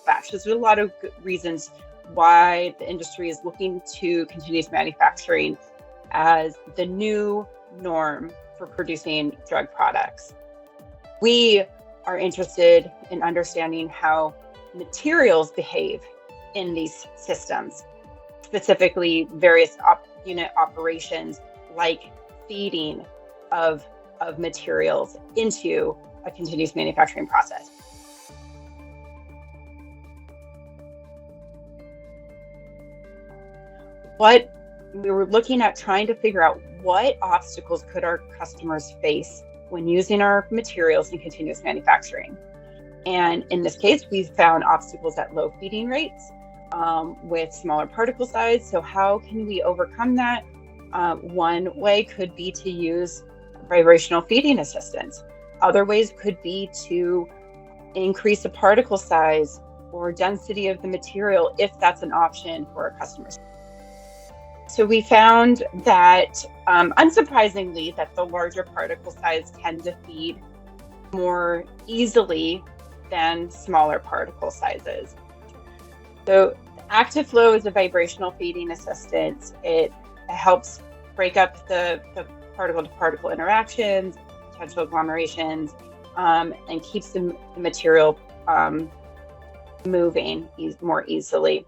batch. There's a lot of good reasons why the industry is looking to continuous manufacturing as the new norm for producing drug products. We are interested in understanding how materials behave in these systems, specifically various unit operations like feeding of materials into a continuous manufacturing process. What we were looking at trying to figure out what obstacles could our customers face when using our materials in continuous manufacturing. And in this case, we found obstacles at low feeding rates with smaller particle size. So how can we overcome that? One way could be to use vibrational feeding assistance. Other ways could be to increase the particle size or density of the material if that's an option for our customers. So we found that, unsurprisingly, that the larger particle size tend to feed more easily than smaller particle sizes. So active flow is a vibrational feeding assistant. It helps break up the particle-to-particle interactions, potential agglomerations, and keeps the material moving more easily.